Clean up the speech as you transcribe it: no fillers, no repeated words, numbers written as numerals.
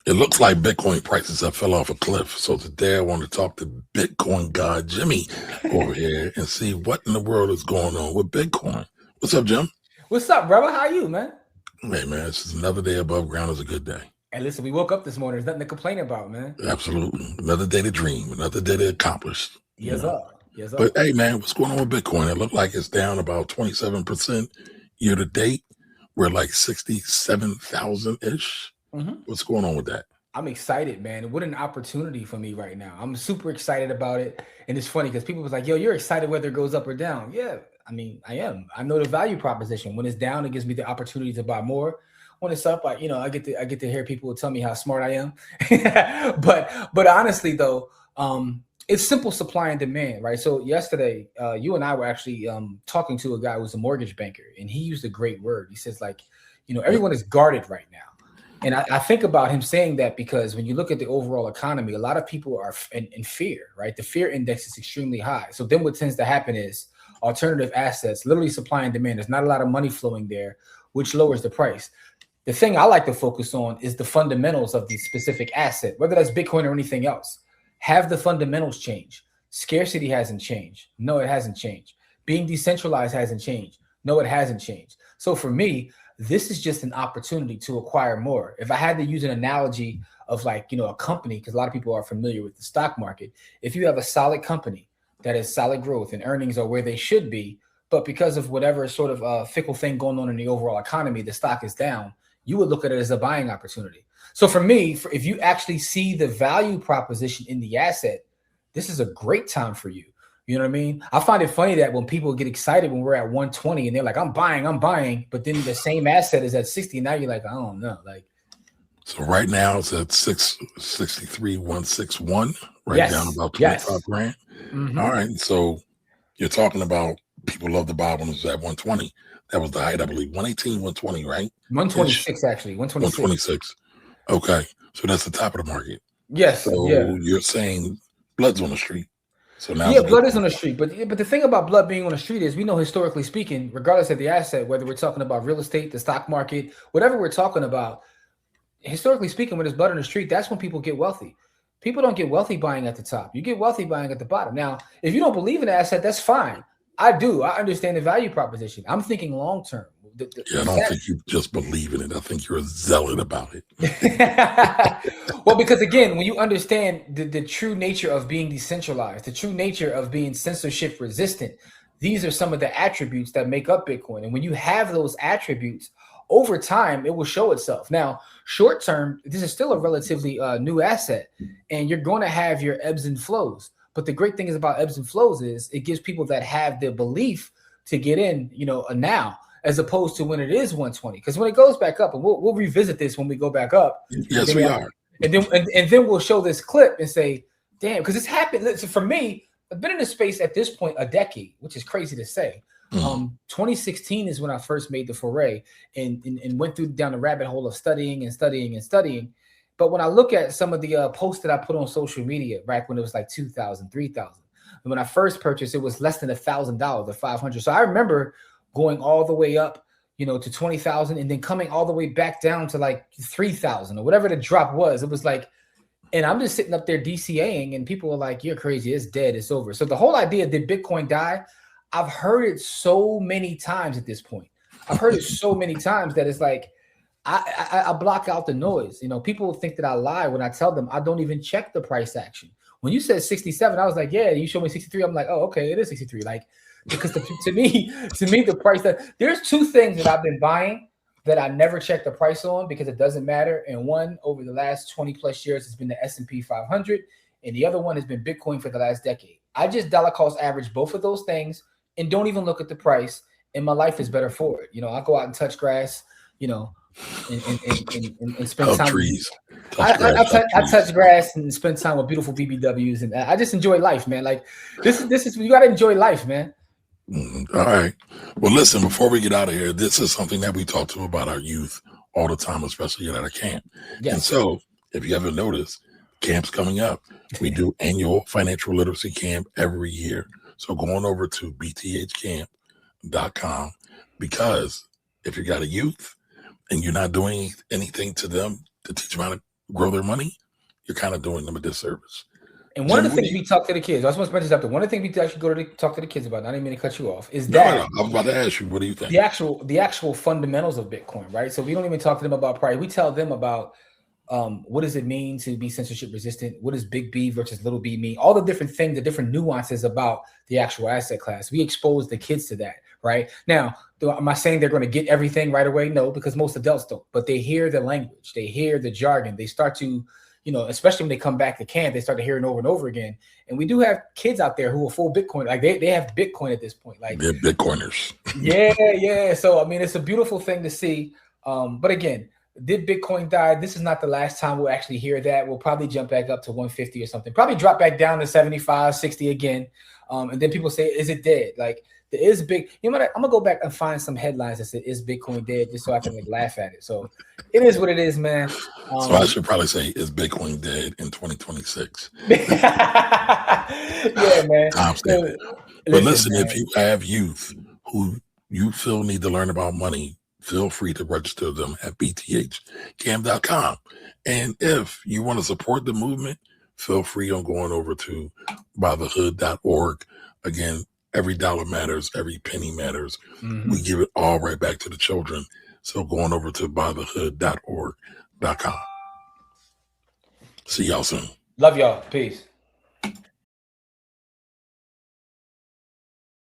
It looks like Bitcoin prices have fell off a cliff. So today I want to talk to Bitcoin god Jimmy over here and see what in the world is going on with Bitcoin. What's up, Jim? What's up, brother? How you, man? Hey, man, it's just another day above ground is a good day. And listen, we woke up this morning. There's nothing to complain about, man. Absolutely. Another day to dream, another day to accomplish. Yes, sir. Yes, sir. But hey, man, what's going on with Bitcoin? It looked like it's down about 27% year to date. We're like 67,000-ish. What's going on with that? I'm excited, man. What an opportunity for me right now. I'm super excited about it. And it's funny because people was like, yo, you're excited whether it goes up or down. Yeah, I mean, I am. I know the value proposition. When it's down, it gives me the opportunity to buy more. When it's up, I get to hear people tell me how smart I am. but honestly, though, it's simple supply and demand, right? So yesterday, you and I were actually talking to a guy who was a mortgage banker, and he used a great word. He says, like, everyone is guarded right now. And I think about him saying that because when you look at the overall economy, a lot of people are in fear, right? The fear index is extremely high. So then what tends to happen is alternative assets, literally supply and demand. There's not a lot of money flowing there, which lowers the price. The thing I like to focus on is the fundamentals of the specific asset, whether that's Bitcoin or anything else. Have the fundamentals change? Scarcity hasn't changed. No, it hasn't changed. Being decentralized hasn't changed. No, it hasn't changed. So for me, this is just an opportunity to acquire more. If I had to use an analogy of like, a company, because a lot of people are familiar with the stock market. If you have a solid company that has solid growth and earnings are where they should be, but because of whatever sort of fickle thing going on in the overall economy, the stock is down, you would look at it as a buying opportunity. So for me, if you actually see the value proposition in the asset, this is a great time for you. You know what I mean? I find it funny that when people get excited when we're at 120 and they're like, I'm buying, but then the same asset is at 60. Now you're like, I don't know. So right now it's at 663,161, right down about 25 grand. Mm-hmm. All right. So you're talking about people love to buy when it was at 120. That was the height, I believe. 118, 120, right? 126, actually. 126. 126. Okay. So that's the top of the market. Yes. So you're saying blood's on the street. So now blood is on the street. But the thing about blood being on the street is we know historically speaking, regardless of the asset, whether we're talking about real estate, the stock market, whatever we're talking about, historically speaking, when there's blood on the street, that's when people get wealthy. People don't get wealthy buying at the top. You get wealthy buying at the bottom. Now, if you don't believe in the asset, that's fine. I do. I understand the value proposition. I'm thinking long term. I don't think you just believe in it. I think you're a zealot about it. Well, because again, when you understand the true nature of being decentralized, the true nature of being censorship resistant, these are some of the attributes that make up Bitcoin. And when you have those attributes, over time, it will show itself. Now, short term, this is still a relatively new asset, and you're going to have your ebbs and flows. But the great thing is about ebbs and flows is it gives people that have the belief to get in, now, as opposed to when it is 120. Because when it goes back up, and we'll revisit this when we go back up. Yes, we are. And then we'll show this clip and say, damn, because it's happened. Listen, for me, I've been in this space at this point a decade, which is crazy to say. 2016 is when I first made the foray and went down the rabbit hole of studying. But when I look at some of the posts that I put on social media back when it was like 2,000, 3,000, and when I first purchased, it was less than $1,000 or 500. So I remember going all the way up, to 20,000 and then coming all the way back down to like 3,000 or whatever the drop was. It was like, and I'm just sitting up there DCAing and people are like, you're crazy. It's dead. It's over. So the whole idea, did Bitcoin die? I've heard it so many times at this point. I've heard it so many times that it's like, I block out the noise. People think that I lie when I tell them I don't even check the price action. When you said 67, I was like, yeah, you showed me 63. I'm like, oh, okay, it is 63. Like, because to me, the price there's two things that I've been buying that I never check the price on because it doesn't matter. And one over the last 20 plus years has been the S&P 500. And the other one has been Bitcoin for the last decade. I just dollar cost average both of those things and don't even look at the price. And my life is better for it. I go out and touch grass, and spend time. Trees. I touch grass and spend time with beautiful BBWs, and I just enjoy life, man. Like this is you got to enjoy life, man. All right. Well, listen. Before we get out of here, this is something that we talk to about our youth all the time, especially at our camp. Yes. And so, if you haven't noticed, camp's coming up. We do annual financial literacy camp every year. So go on over to bthcamp.com because if you got a youth and you're not doing anything to them to teach them how to grow their money, you're kind of doing them a disservice. And one of the things we talk to the kids, I was supposed to mention something. One of the things we actually go to talk to the kids about, I didn't mean to cut you off, is that I was about to ask you, what do you think? The actual fundamentals of Bitcoin, right? So we don't even talk to them about price. We tell them about what does it mean to be censorship resistant? What does big B versus little b mean? All the different things, the different nuances about the actual asset class. We expose the kids to that, right? Now, am I saying they're going to get everything right away? No, because most adults don't. But they hear the language, they hear the jargon, they start to, especially when they come back to camp, they start to hear it over and over again. And we do have kids out there who are full Bitcoin, like they have Bitcoin at this point, like they're Bitcoiners. yeah. So I mean, it's a beautiful thing to see. But again, did Bitcoin die? This is not the last time we'll actually hear that. We'll probably jump back up to 150 or something, probably drop back down to 75, 60 again. And then people say, is it dead? Like, there is big, I'm gonna go back and find some headlines that said, is Bitcoin dead? Just so I can laugh at it. So it is what it is, man. So I should probably say, is Bitcoin dead in 2026? Yeah, man. But listen, if you have youth who you feel need to learn about money, feel free to register them at bthcam.com. And if you want to support the movement, feel free on going over to bythehood.org. Again, every dollar matters, every penny matters. Mm-hmm. We give it all right back to the children. So going over to bythehood.org.com. See y'all soon. Love y'all. Peace.